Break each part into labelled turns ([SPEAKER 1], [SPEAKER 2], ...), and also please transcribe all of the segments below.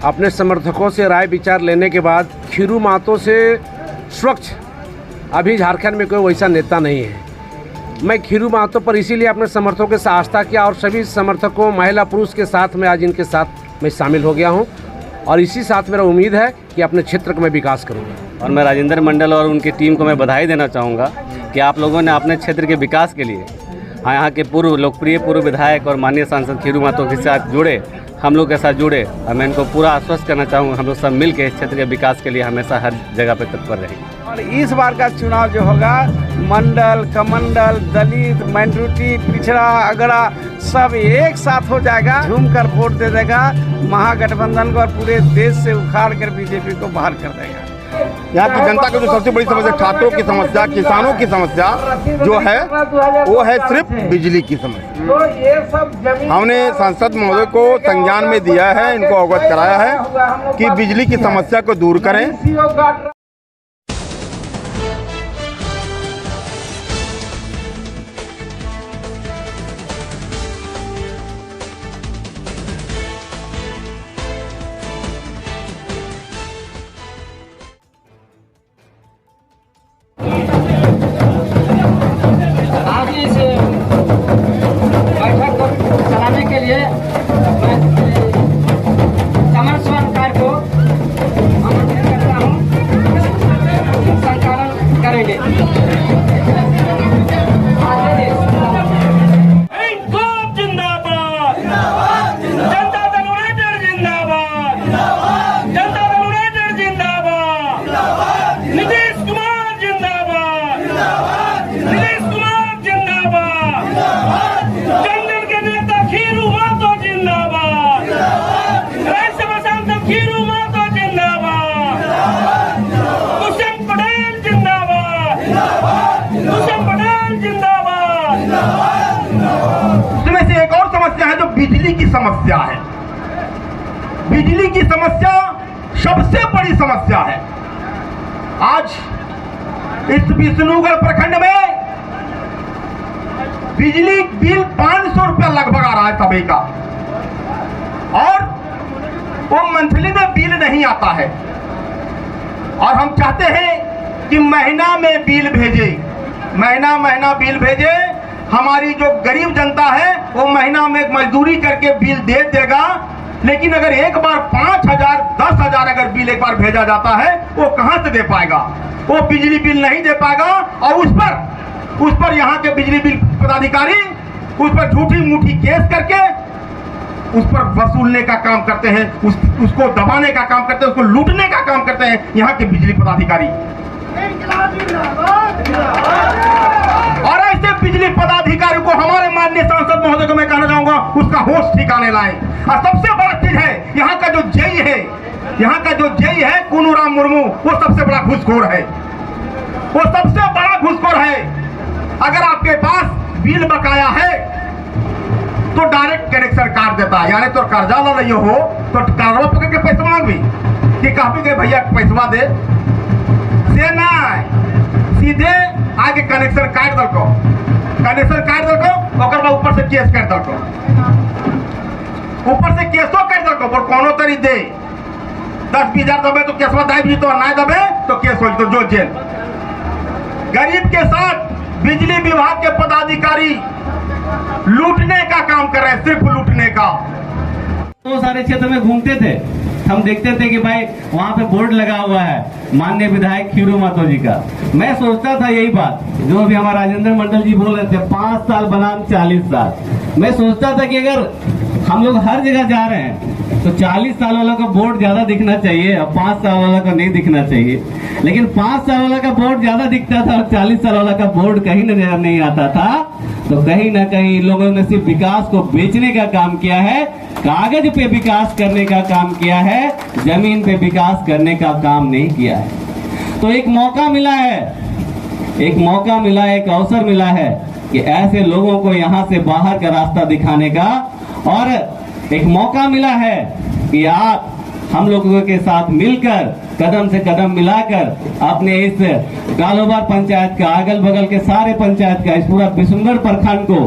[SPEAKER 1] अपने समर्थकों से राय विचार लेने के बाद खीरू महतो से स्वच्छ अभी झारखंड में कोई वैसा नेता नहीं है। मैं खीरू महतो पर इसीलिए अपने समर्थकों के साथ आस्था किया और सभी समर्थकों महिला पुरुष के साथ में आज इनके साथ मैं शामिल हो गया हूं और इसी साथ मेरा उम्मीद है कि अपने क्षेत्र का मैं विकास करूंगा।
[SPEAKER 2] और मैं राजेंद्र मंडल और उनकी टीम को मैं बधाई देना चाहूँगा कि आप लोगों ने अपने क्षेत्र के विकास के लिए यहाँ के लोकप्रिय पूर्व विधायक और माननीय सांसद खीरू महतो के साथ जुड़े, हम लोग के साथ जुड़े। और मैं इनको पूरा आश्वस्त करना चाहूँगा हम लोग सब मिल के इस क्षेत्र के विकास के लिए हमेशा हर जगह पर तत्पर रहेंगे।
[SPEAKER 3] और इस बार का चुनाव जो होगा मंडल, कमंडल, दलित, माइनॉरिटी, पिछड़ा, अगड़ा सब एक साथ हो जाएगा, झूम कर वोट दे देगा महागठबंधन को और पूरे देश से उखाड़ कर बीजेपी को बाहर कर देगा।
[SPEAKER 4] यहाँ की जनता की जो सबसे बड़ी समस्या, छात्रों की समस्या, किसानों की समस्या जो है वो है सिर्फ बिजली की समस्या। हमने सांसद महोदय को संज्ञान में दिया है, इनको अवगत कराया है कि बिजली की समस्या को दूर करें।
[SPEAKER 5] आज इस बैठक को चलाने के लिए मैं समर कार्य को आमंत्रित करता हूँ, संचालन करेंगे।
[SPEAKER 6] जिंदाबाद, जनता दल यूनाइटेड जिंदाबाद, जनता दल यूनाइटेड जिंदाबाद, नीतीश कुमार जिंदाबाद, नीतीश कुमार जिंदाबाद, जंगल के नेता खीरू महतो जिंदाबाद, राज्यसभा सांसद खीरू महतो जिंदाबाद, कुसुम पटेल जिंदाबाद, कुसुम पटेल जिंदाबाद।
[SPEAKER 4] इसमें से एक और समस्या है जो बिजली की समस्या है। बिजली की समस्या सबसे बड़ी समस्या है। आज इस विष्णुगढ़ प्रखंड में बिजली बिल 500 रुपया लगभग आ रहा है सभी का, और वो मंथली में बिल नहीं आता है। और हम चाहते हैं कि महीना में बिल भेजे, महीना बिल भेजे। हमारी जो गरीब जनता है वो महीना में मजदूरी करके बिल दे देगा, लेकिन अगर एक बार 5,000 10,000 अगर बिल एक बार भेजा जाता है वो कहां से दे पाएगा? वो बिजली बिल नहीं दे पाएगा। और उस पर यहाँ के बिजली बिल पदाधिकारी उस पर झूठी मूठी केस करके उस पर वसूलने का काम करते हैं, उसको दबाने का काम करते हैं, उसको लूटने का काम करते हैं यहाँ के बिजली पदाधिकारी। और ऐसे बिजली पदाधिकारी को हमारे माननीय सांसद महोदय को मैं कहना चाहूंगा उसका होश ठिकाने लाए। और सबसे बड़ा चीज है यहाँ का जो जेई है, यहाँ का जो जेई है कुनूराम मुर्मू, वो सबसे बड़ा घूसखोर है, वो सबसे बड़ा घूसखोर है। अगर आपके पास बिल बकाया है तो डायरेक्ट कनेक्शन काट देता है, यानी तो कर्जा ला लियो हो तो कारवा पकड़ के पैसा मांग भी कि काफी के भैया पैसा दे से ना, सीधे आगे कनेक्शन काट दलको, कनेक्शन काट दलको, ओकर बाद ऊपर से केस कर दलको, ऊपर से केसो कर दलको। पर कोनो तरी दे 10-20 हजार दबे तो केसवा दाब जी, तो ना दबे तो केस हो तो जो जेल। गरीब के साथ बिजली विभाग के पदाधिकारी लूटने का काम कर रहे हैं, सिर्फ लूटने का।
[SPEAKER 2] तो सारे क्षेत्र में घूमते थे, हम देखते थे कि भाई वहाँ पे बोर्ड लगा हुआ है माननीय विधायक खीरू महतो जी का। मैं सोचता था यही बात जो अभी हमारा राजेंद्र मंडल जी बोल रहे थे, 5 साल बनाम 40 साल। मैं सोचता था कि अगर हम लोग हर जगह जा रहे हैं तो 40 साल वाला का बोर्ड ज्यादा दिखना चाहिए और 5 साल वाला का नहीं दिखना चाहिए। लेकिन 5 साल वाला का बोर्ड ज्यादा दिखता था और 40 साल वाला का बोर्ड कहीं नजर नहीं आता था। तो कहीं ना कहीं लोगों ने सिर्फ विकास को बेचने का काम किया है, कागज पे विकास करने का काम किया है, जमीन पे विकास करने का काम नहीं किया है। तो एक मौका मिला है, एक अवसर मिला है कि ऐसे लोगों को यहाँ से बाहर का रास्ता दिखाने का, और एक मौका मिला है कि आप हम लोगों के साथ मिलकर कदम से कदम मिलाकर अपने इस गालोबार पंचायत का, अगल बगल के सारे पंचायत का, इस पूरा विष्णुगढ़ प्रखंड को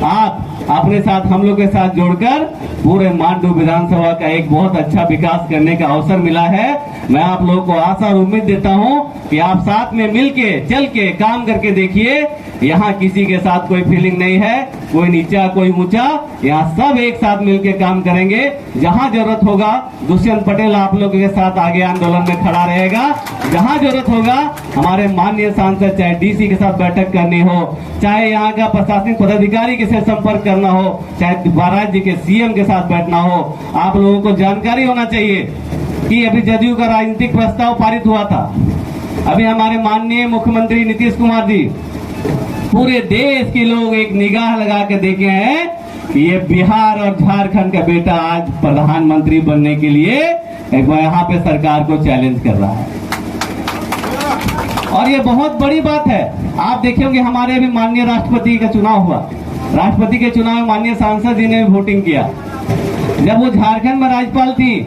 [SPEAKER 2] आप अपने साथ हम लोग के साथ जोड़कर पूरे मांडू विधानसभा का एक बहुत अच्छा विकास करने का अवसर मिला है। मैं आप लोगों को आशा और उम्मीद देता हूं कि आप साथ में मिलके चल के काम करके देखिए। यहाँ किसी के साथ कोई फीलिंग नहीं है, कोई नीचा कोई ऊंचा, यहाँ सब एक साथ मिलके काम करेंगे। जहाँ जरूरत होगा दुष्यंत पटेल आप लोगों के साथ आगे आंदोलन में खड़ा रहेगा। जहाँ जरूरत होगा हमारे माननीय सांसद, चाहे डीसी के साथ बैठक करनी हो, चाहे यहाँ का प्रशासनिक पदाधिकारी के साथ संपर्क करना हो, चाहे राज्य के सीएम के साथ बैठना हो, आप लोगों को जानकारी होना चाहिए कि अभी जदयू का राजनीतिक प्रस्ताव पारित हुआ था। अभी हमारे माननीय मुख्यमंत्री नीतीश कुमार जी पूरे देश के लोग एक निगाह लगा के देखे हैं कि ये बिहार और झारखंड का बेटा आज प्रधानमंत्री बनने के लिए यहाँ पे सरकार को चैलेंज कर रहा है और ये बहुत बड़ी बात है। आप देखे होंगे हमारे अभी माननीय राष्ट्रपति का चुनाव हुआ, राष्ट्रपति के चुनाव में माननीय सांसद जी ने वोटिंग किया। जब वो झारखंड में राज्यपाल थी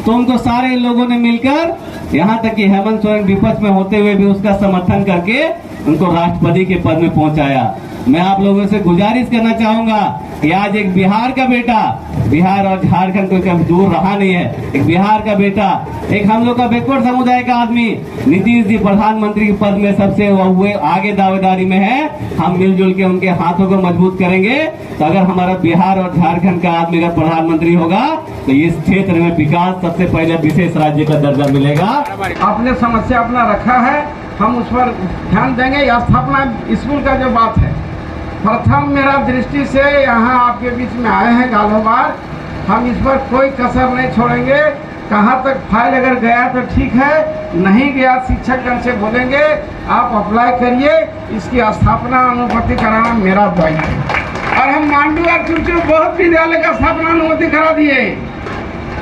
[SPEAKER 2] तो उनको सारे लोगों ने मिलकर, यहाँ तक कि हेमंत सोरेन विपक्ष में होते हुए भी उसका समर्थन करके उनको राष्ट्रपति के पद में पहुंचाया। मैं आप लोगों से गुजारिश करना चाहूंगा कि आज एक बिहार का बेटा, बिहार और झारखंड कोई कभी दूर रहा नहीं है, एक बिहार का बेटा, एक हम लोग का बैकवर्ड समुदाय का आदमी नीतीश जी प्रधानमंत्री के पद में सबसे हुए आगे दावेदारी में है। हम मिलजुल के उनके हाथों को मजबूत करेंगे तो अगर हमारा बिहार और झारखंड का आदमी अगर प्रधानमंत्री होगा तो इस क्षेत्र में विकास सबसे पहले विशेष राज्य का दर्जा मिलेगा।
[SPEAKER 3] आपने समस्या अपना रखा है, हम उस पर ध्यान देंगे। स्थापना स्कूल का जो बात है, प्रथम मेरा दृष्टि से यहाँ आपके बीच में आए हैं गालोबार, हम इस पर कोई कसर नहीं छोड़ेंगे। कहाँ तक फाइल अगर गया तो ठीक है, नहीं गया शिक्षकगण से बोलेंगे आप अप्लाई करिए, इसकी स्थापना अनुमति कराना मेरा दायित्व है। और हम मांडू और चुरचू बहुत विद्यालय का स्थापना अनुमति करा दिए,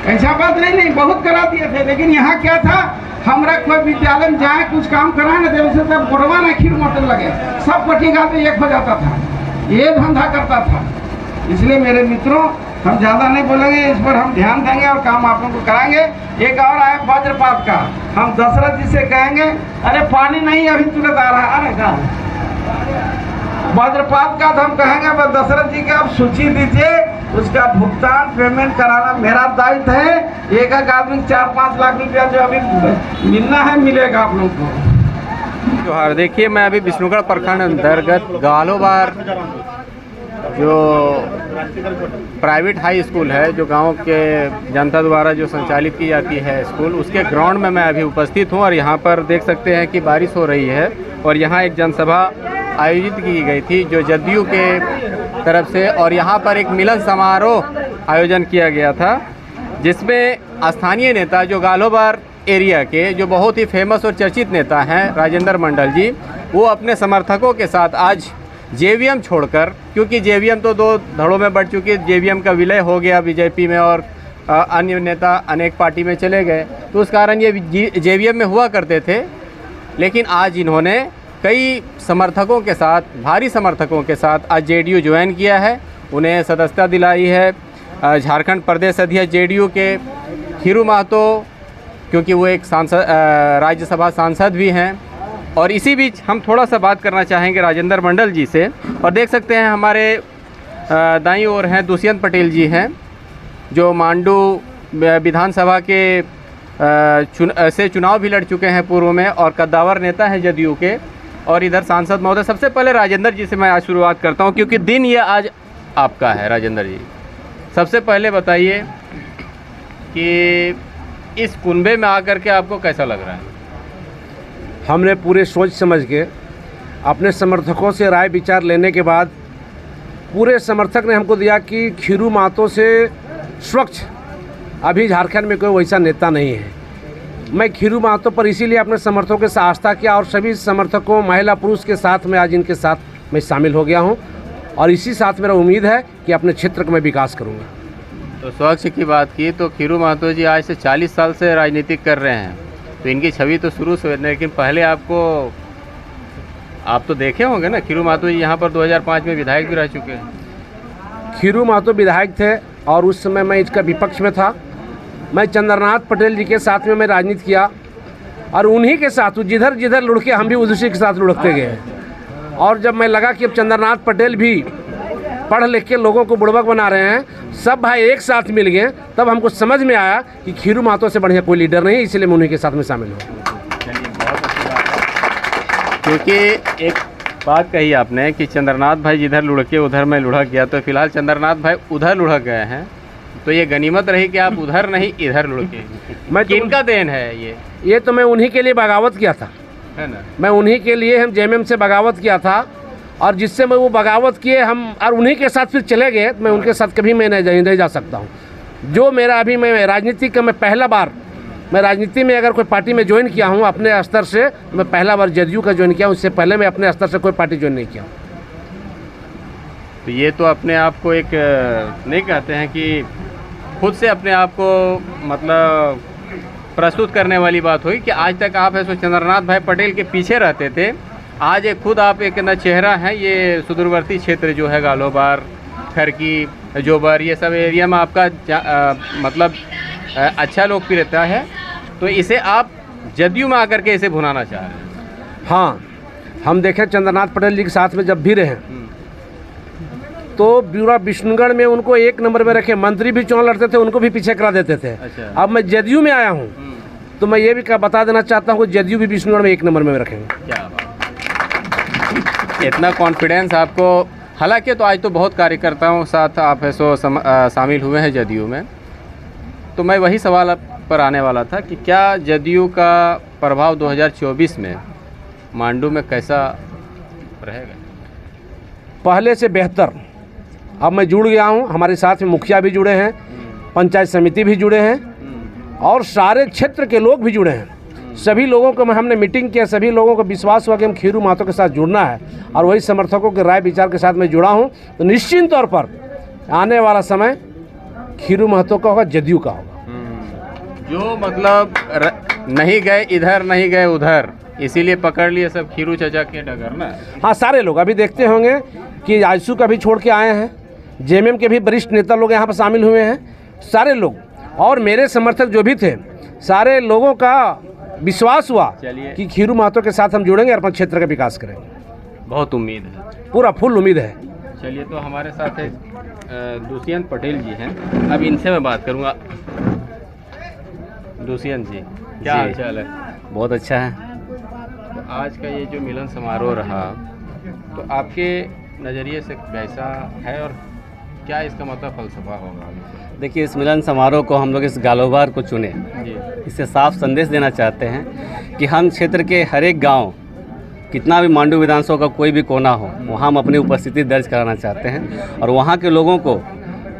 [SPEAKER 3] ऐसा बात नहीं बहुत करा दिए थे। लेकिन यहाँ क्या था, हमरा कोई विद्यालय में जाए कुछ काम कराए ना देवे से तब गोड़वा ना खीर मोटन लगे, सब पट्टीगा तो एक हो जाता था, ये धंधा करता था। इसलिए मेरे मित्रों हम ज़्यादा नहीं बोलेंगे, इस पर हम ध्यान देंगे और काम आप लोगों को कराएंगे। एक और आया वज्रपात का, हम दशरथ जी से कहेंगे अरे पानी नहीं अभी तुरंत आ रहा है, अरे कहा वज्रपात का तो हम कहेंगे बस दशरथ जी की आप सूची दीजिए, उसका भुगतान पेमेंट कराना मेरा दायित्व है। एक आदमी 4-5 लाख रुपया जो अभी मिलना है मिलेगा आप लोग को।
[SPEAKER 7] जोहार। देखिए मैं अभी विष्णुगढ़ प्रखंड अंतर्गत गालोबार जो प्राइवेट हाई स्कूल है, जो गांव के जनता द्वारा जो संचालित की जाती है स्कूल, उसके ग्राउंड में मैं अभी उपस्थित हूं और यहां पर देख सकते हैं कि बारिश हो रही है और यहां एक जनसभा आयोजित की गई थी जो जदयू के तरफ से, और यहाँ पर एक मिलन समारोह आयोजन किया गया था जिसमें स्थानीय नेता जो गालोबार एरिया के जो बहुत ही फेमस और चर्चित नेता हैं राजेंद्र मंडल जी, वो अपने समर्थकों के साथ आज जेवीएम छोड़कर, क्योंकि जेवीएम तो 2 धड़ों में बढ़ चुकी है, जेवीएम का विलय हो गया बीजेपी में और अन्य नेता अनेक पार्टी में चले गए, तो उस कारण ये जेवीएम में हुआ करते थे। लेकिन आज इन्होंने कई समर्थकों के साथ, भारी समर्थकों के साथ आज जेडीयू ज्वाइन किया है, उन्हें सदस्यता दिलाई है। झारखंड प्रदेश अध्यक्ष जेडीयू के खीरू महतो, क्योंकि वो एक सांसद, राज्यसभा सांसद भी हैं। और इसी बीच हम थोड़ा सा बात करना चाहेंगे राजेंद्र मंडल जी से, और देख सकते हैं हमारे दाईं ओर हैं दुष्यंत पटेल जी हैं जो मांडू विधानसभा के से चुनाव भी लड़ चुके हैं पूर्व में और कद्दावर नेता हैं जदयू के, और इधर सांसद महोदय। सबसे पहले राजेंद्र जी से मैं आज शुरुआत करता हूं क्योंकि दिन ये आज आपका है। राजेंद्र जी, सबसे पहले बताइए कि इस कुनबे में आकर के आपको कैसा लग रहा है?
[SPEAKER 1] हमने पूरे सोच समझ के अपने समर्थकों से राय विचार लेने के बाद पूरे समर्थक ने हमको दिया कि खीरू महतो से स्वच्छ अभी झारखंड में कोई वैसा नेता नहीं है। मैं खीरू महतो पर इसीलिए अपने समर्थकों के साथ आस्था किया और सभी समर्थकों, महिला पुरुष के साथ मैं आज इनके साथ मैं शामिल हो गया हूं और इसी साथ मेरा उम्मीद है कि अपने क्षेत्र का मैं विकास करूंगा।
[SPEAKER 7] तो स्वच्छ की बात की तो खीरू महतो जी आज से 40 साल से राजनीतिक कर रहे हैं, तो इनकी छवि तो शुरू से, लेकिन पहले आप तो देखे होंगे ना, खीरू महतो जी यहाँ पर 2005 में विधायक भी रह चुके हैं।
[SPEAKER 1] खीरू महतो विधायक थे और उस समय मैं इसका विपक्ष में था। मैं चंद्रनाथ पटेल जी के साथ में मैं राजनीति किया और उन्हीं के साथ जिधर जिधर लुढ़के हम भी उसी के साथ लुढ़कते गए। और जब मैं लगा कि अब चंद्रनाथ पटेल भी पढ़ लिख के लोगों को बुड़बक बना रहे हैं। सब भाई एक साथ मिल गए, तब हमको समझ में आया कि खीरू महतो से बढ़िया कोई लीडर नहीं, इसलिए मैं उन्हीं के साथ में शामिल हूँ।
[SPEAKER 7] चलिए, बहुत अच्छी बात है। क्योंकि एक बात कही आपने कि चंद्रनाथ भाई जिधर लुढ़के उधर मैं लुढ़क गया, तो फिलहाल चंद्रनाथ भाई उधर लुढ़क गए हैं, तो ये गनीमत रही कि आप उधर नहीं इधर लुढ़के।
[SPEAKER 1] मैं तो
[SPEAKER 7] किनका देन है
[SPEAKER 1] ये तो मैं उन्हीं के लिए बगावत किया था,
[SPEAKER 7] है ना?
[SPEAKER 1] मैं उन्हीं के लिए हम जेएमएम से बगावत किया था, और जिससे मैं वो बगावत किए हम और उन्हीं के साथ फिर चले गए। मैं उनके साथ कभी मैं नहीं जा सकता हूँ। जो मेरा अभी मैं राजनीति का मैं पहला बार मैं राजनीति में अगर कोई पार्टी में ज्वाइन किया हूँ अपने स्तर से, मैं पहला बार जदयू का ज्वाइन किया हूँ। उससे पहले मैं अपने स्तर से कोई पार्टी ज्वाइन नहीं किया हूँ।
[SPEAKER 7] तो ये तो अपने आप को एक नहीं कहते हैं कि खुद से अपने आप को मतलब प्रस्तुत करने वाली बात हुई कि आज तक आप ऐसे चंद्रनाथ भाई पटेल के पीछे रहते थे, आज एक खुद आप एक न चेहरा है। ये सुदूरवर्ती क्षेत्र जो है गालोबार, खरकी, जोबर, ये सब एरिया में आपका मतलब अच्छा लोकप्रियता है, तो इसे आप जदयू में आकर के इसे भुनाना चाह रहे हैं।
[SPEAKER 1] हाँ, हम देखें चंद्रनाथ पटेल जी के साथ में जब भी रहे तो पूरा विष्णुगढ़ में उनको एक नंबर में रखे, मंत्री भी चुनाव लड़ते थे उनको भी पीछे करा देते थे।
[SPEAKER 7] अच्छा।
[SPEAKER 1] अब मैं जदयू में आया हूँ तो मैं ये भी बता देना चाहता हूँ कि जदयू भी विष्णुगढ़ में एक नंबर में रखेंगे।
[SPEAKER 7] क्या बात, इतना कॉन्फिडेंस आपको। हालांकि तो आज तो बहुत कार्यकर्ताओं साथ आप ऐसो शामिल हुए हैं जदयू में, तो मैं वही सवाल पर आने वाला था कि क्या जदयू का प्रभाव 2024 में मांडू में कैसा रहेगा?
[SPEAKER 1] पहले से बेहतर। अब मैं जुड़ गया हूँ, हमारे साथ में मुखिया भी जुड़े हैं, पंचायत समिति भी जुड़े हैं और सारे क्षेत्र के लोग भी जुड़े हैं। सभी लोगों को हमने मीटिंग किया, सभी लोगों को विश्वास हुआ कि हम खीरू महतो के साथ जुड़ना है और वही समर्थकों के राय विचार के साथ मैं जुड़ा हूँ। तो निश्चित तौर पर आने वाला समय खीरू महतो का होगा, जदयू का होगा।
[SPEAKER 7] जो मतलब नहीं गए इधर नहीं गए उधर, इसीलिए पकड़ लिए सब खीरू चचा के डगर ना।
[SPEAKER 1] हाँ, सारे लोग अभी देखते होंगे कि आजसू का भी छोड़ के आए हैं, जेएमएम के भी वरिष्ठ नेता लोग यहाँ पर शामिल हुए हैं, सारे लोग। और मेरे समर्थक जो भी थे, सारे लोगों का विश्वास हुआ कि खीरू महतो के साथ हम जुड़ेंगे और अपने क्षेत्र का विकास करेंगे।
[SPEAKER 7] बहुत उम्मीद है,
[SPEAKER 1] पूरा फुल उम्मीद है।
[SPEAKER 7] चलिए, तो हमारे साथ एक दुष्यंत पटेल जी हैं, अब इनसे मैं बात करूंगा। दुष्यंत जी, क्या हाल चाल है?
[SPEAKER 8] बहुत अच्छा है।
[SPEAKER 7] तो आज का ये जो मिलन समारोह रहा, तो आपके नज़रिए से कैसा है और क्या इसका मतलब फलसफा होगा?
[SPEAKER 8] देखिए, इस मिलन समारोह को हम लोग इस गालोबार को चुने,
[SPEAKER 7] जी,
[SPEAKER 8] इससे साफ संदेश देना चाहते हैं कि हम क्षेत्र के हर एक गांव, कितना भी मांडू विधानसभा का कोई भी कोना हो, वहाँ हम अपनी उपस्थिति दर्ज कराना चाहते हैं और वहाँ के लोगों को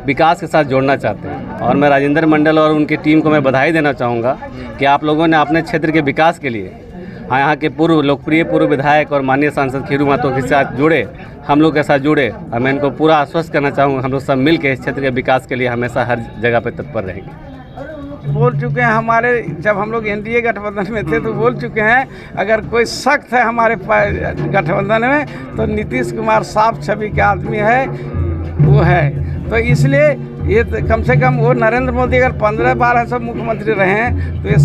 [SPEAKER 8] विकास के साथ जोड़ना चाहते हैं। और मैं राजेंद्र मंडल और उनकी टीम को मैं बधाई देना चाहूँगा कि आप लोगों ने अपने क्षेत्र के विकास के लिए यहाँ के लोकप्रिय पूर्व विधायक और माननीय सांसद खीरू महतो के साथ जुड़े, हम लोग के साथ जुड़े। और मैं इनको पूरा आश्वस्त करना चाहूँगा, हम लोग सब मिल के इस क्षेत्र के विकास के लिए हमेशा हर जगह पर तत्पर रहेंगे।
[SPEAKER 3] बोल चुके हैं हमारे, जब हम लोग एनडीए गठबंधन में थे तो बोल चुके हैं अगर कोई सख्त है हमारे गठबंधन में तो नीतीश कुमार साफ छवि के आदमी है, वो है। तो इसलिए ये कम से कम वो नरेंद्र मोदी अगर 15 बार ऐसा मुख्यमंत्री रहे हैं तो ये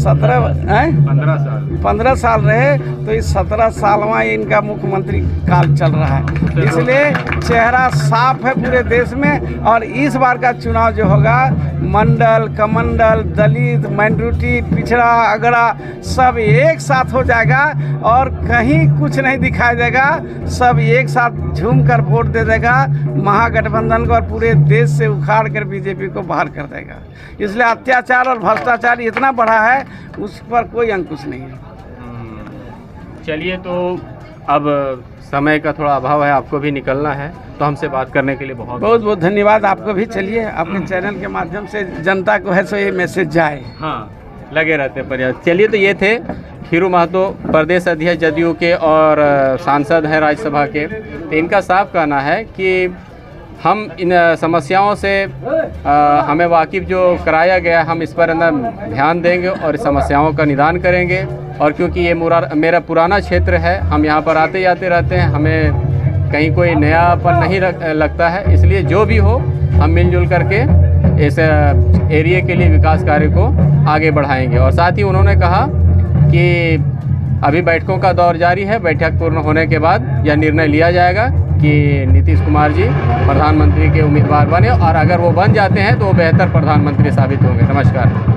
[SPEAKER 3] 15 साल रहे, तो इस 17 सालवा इनका मुख्यमंत्री काल चल रहा है। इसलिए चेहरा साफ है पूरे देश में। और इस बार का चुनाव जो होगा, मंडल, कमंडल, दलित, माइनॉरिटी, पिछड़ा, अगड़ा सब एक साथ हो जाएगा और कहीं कुछ नहीं दिखाई देगा। सब एक साथ झूम कर वोट दे देगा महागठबंधन को और पूरे देश से उखाड़ कर बीजेपी को बाहर कर देगा। इसलिए अत्याचार और भ्रष्टाचार इतना बढ़ा है, उस पर कोई अंकुश नहीं है।
[SPEAKER 7] चलिए, तो अब समय का थोड़ा अभाव है, आपको भी निकलना है, तो हमसे बात करने के लिए बहुत
[SPEAKER 3] बहुत धन्यवाद आपको भी। चलिए, अपने चैनल के माध्यम से जनता को है सो ये मैसेज जाए।
[SPEAKER 7] हाँ, लगे रहते प्रयास। चलिए, तो ये थे खीरू महतो, प्रदेश अध्यक्ष जदयू के और सांसद हैं राज्यसभा के। तो इनका साफ कहना है कि हम इन समस्याओं से हमें वाकिफ़ जो कराया गया, हम इस पर ध्यान देंगे और इस समस्याओं का निदान करेंगे। और क्योंकि ये मेरा पुराना क्षेत्र है, हम यहाँ पर आते जाते रहते हैं, हमें कहीं कोई नयापन नहीं लगता है, इसलिए जो भी हो हम मिलजुल करके इस एरिया के लिए विकास कार्य को आगे बढ़ाएंगे। और साथ ही उन्होंने कहा कि अभी बैठकों का दौर जारी है, बैठक पूर्ण होने के बाद यह निर्णय लिया जाएगा कि नीतीश कुमार जी प्रधानमंत्री के उम्मीदवार बने, और अगर वो बन जाते हैं तो वो बेहतर प्रधानमंत्री साबित होंगे। नमस्कार।